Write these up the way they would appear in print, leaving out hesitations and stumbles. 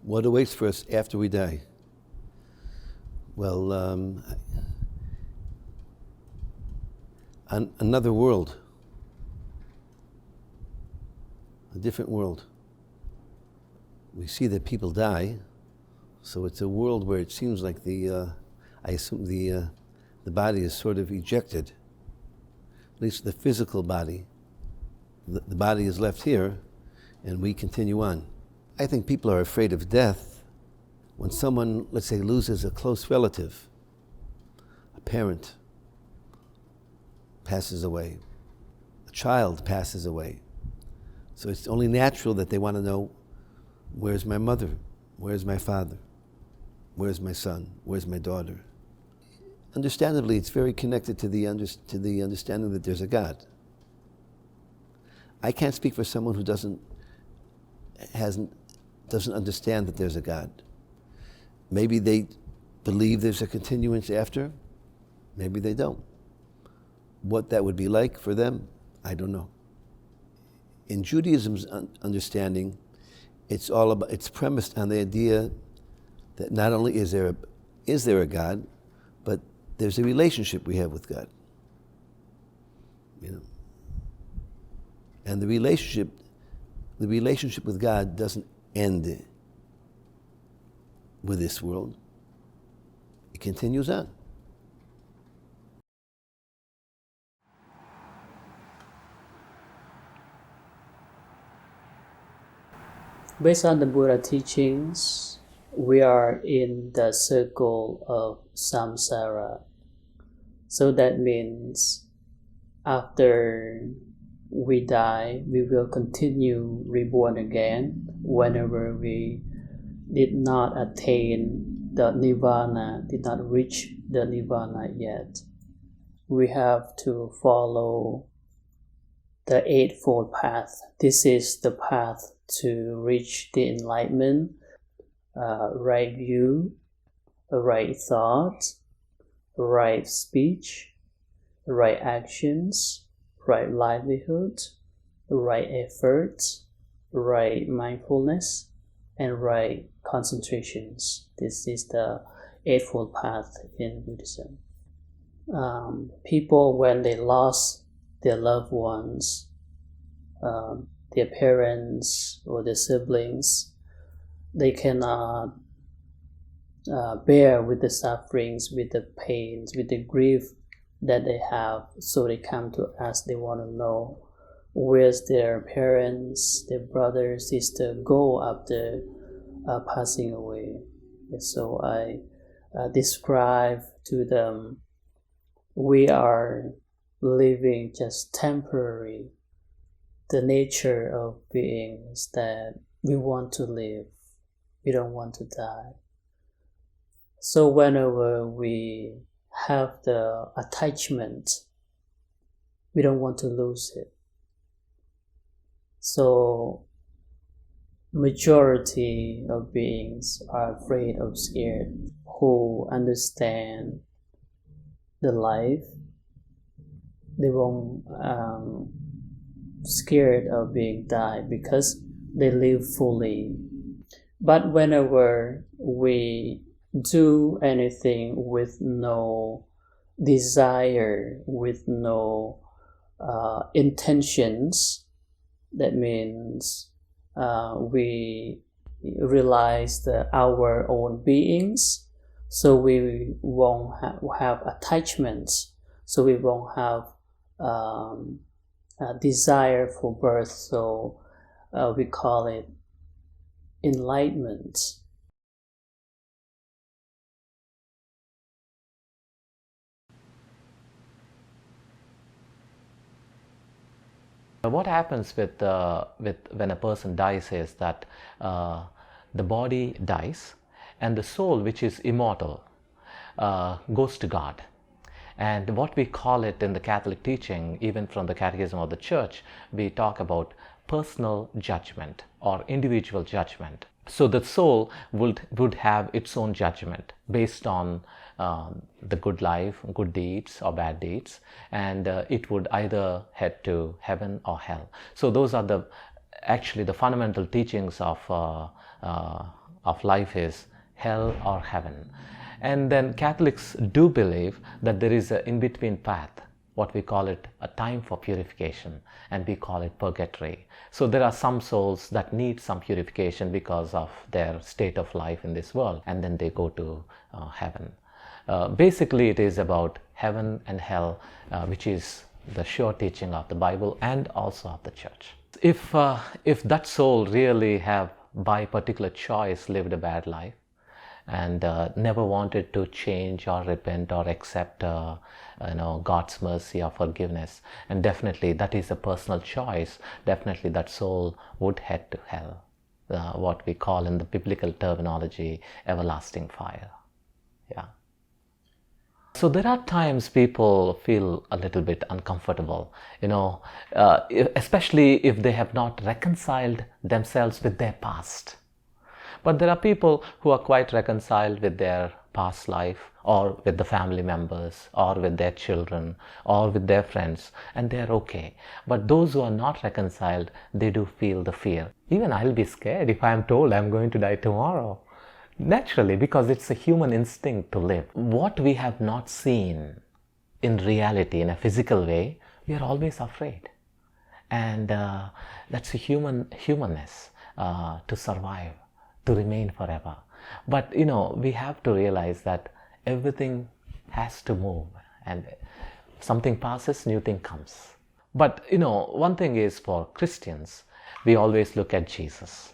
What awaits for us after we die? Well, another world, a different world. We see that people die, so it's a world where it seems like I assume the body is sort of ejected, at least the physical body. The body is left here, and we continue on. I think people are afraid of death when someone, let's say, loses a close relative, a parent passes away, a child passes away. So it's only natural that they want to know, where's my mother? Where's my father? Where's my son? Where's my daughter? Understandably, it's very connected to the understanding that there's a God. I can't speak for someone who doesn't understand that there's a God. Maybe they believe there's a continuance after, maybe they don't. What that would be like for them, I don't know. In Judaism's understanding, it's premised on the idea that not only is there a God, but there's a relationship we have with God. You know. And the relationship with God doesn't end with this world. It continues on. Based on the Buddha teachings, we are in the circle of samsara. So that means after we die, we will continue reborn again whenever we did not attain the nirvana, did not reach the nirvana yet. We have to follow the Eightfold Path. This is the path to reach the enlightenment, right view, right thought, right speech, right actions, right livelihood, right effort, right mindfulness, and right concentrations. This is the Eightfold Path in Buddhism. People, when they lost their loved ones, their parents or their siblings, they cannot bear with the sufferings, with the pains, with the grief that they have. So they come to us, they want to know where's their parents, their brother, sister go after passing away. So I describe to them, we are living just temporary. The nature of beings that we want to live, we don't want to die. So whenever we have the attachment, we don't want to lose it. So majority of beings are afraid or scared, who understand the life. They won't scared of being died because they live fully. But whenever we do anything with no desire, with no intentions, that means we realize our own beings, so we won't have attachments, so we won't have desire for birth, so we call it enlightenment. What happens with when a person dies is that the body dies and the soul, which is immortal, goes to God. And what we call it in the Catholic teaching, even from the Catechism of the Church, we talk about personal judgment or individual judgment. So the soul would have its own judgment based on the good life, good deeds or bad deeds, and it would either head to heaven or hell. So those are actually the fundamental teachings of of life is hell or heaven. And then Catholics do believe that there is an in-between path, what we call it a time for purification, and we call it purgatory. So there are some souls that need some purification because of their state of life in this world, and then they go to heaven. Basically, it is about heaven and hell, which is the sure teaching of the Bible and also of the Church. If that soul really have by particular choice lived a bad life and never wanted to change or repent or accept God's mercy or forgiveness, and definitely that is a personal choice, definitely that soul would head to hell, what we call in the biblical terminology everlasting fire. Yeah. So there are times people feel a little bit uncomfortable, especially if they have not reconciled themselves with their past. But there are people who are quite reconciled with their past life, or with the family members, or with their children, or with their friends, and they are okay. But those who are not reconciled, they do feel the fear. Even I'll be scared if I am told I'm going to die tomorrow. Naturally, because it's a human instinct to live. What we have not seen in reality, in a physical way, we are always afraid. And that's a humanness to survive, to remain forever. But we have to realize that everything has to move, and something passes, new thing comes. But one thing is, for Christians, we always look at Jesus.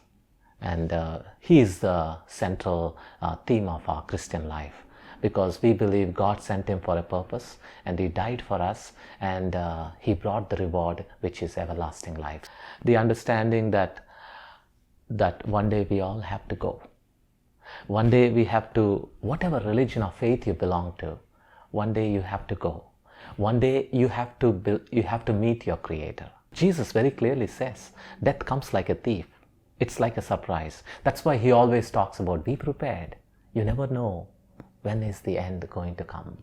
And he is the central theme of our Christian life, because we believe God sent him for a purpose, and he died for us, and he brought the reward, which is everlasting life. The understanding that one day we all have to go. One day we have to, whatever religion or faith you belong to, one day you have to go. One day you have to meet your Creator. Jesus very clearly says, death comes like a thief. It's like a surprise. That's why he always talks about, be prepared. You never know when is the end going to come.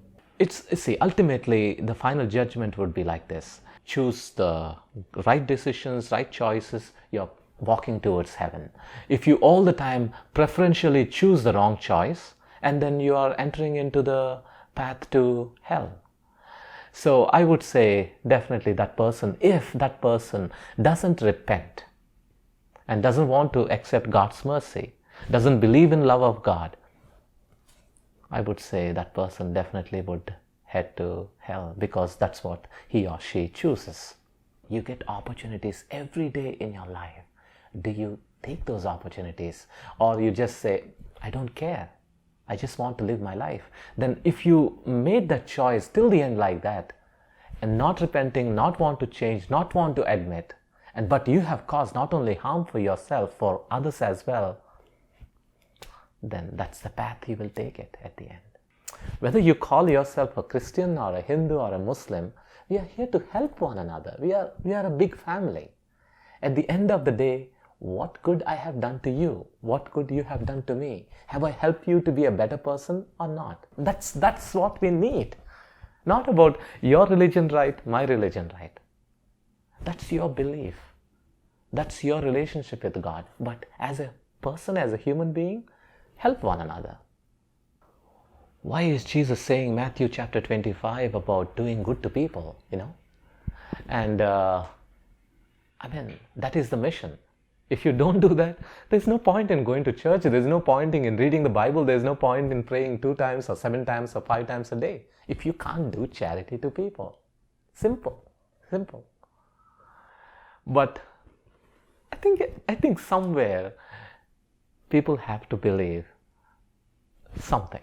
Ultimately, the final judgment would be like this. Choose the right decisions, right choices, you're walking towards heaven. If you all the time preferentially choose the wrong choice, and then you are entering into the path to hell. So I would say, definitely that person, if that person doesn't repent, and doesn't want to accept God's mercy, doesn't believe in love of God, I would say that person definitely would head to hell, because that's what he or she chooses. You get opportunities every day in your life. Do you take those opportunities, or you just say, I don't care, I just want to live my life? Then if you made that choice till the end like that, and not repenting, not want to change, not want to admit, but you have caused not only harm for yourself, for others as well, then that's the path you will take it at the end. Whether you call yourself a Christian or a Hindu or a Muslim, we are here to help one another. We are a big family. At the end of the day, what good I have done to you? What good you have done to me? Have I helped you to be a better person or not? That's what we need. Not about your religion right, my religion right. That's your belief. That's your relationship with God. But as a person, as a human being, help one another. Why is Jesus saying Matthew chapter 25 about doing good to people, And that is the mission. If you don't do that, there's no point in going to church. There's no point in reading the Bible. There's no point in praying 2 times or 7 times or 5 times a day, if you can't do charity to people. Simple. But I think somewhere people have to believe something.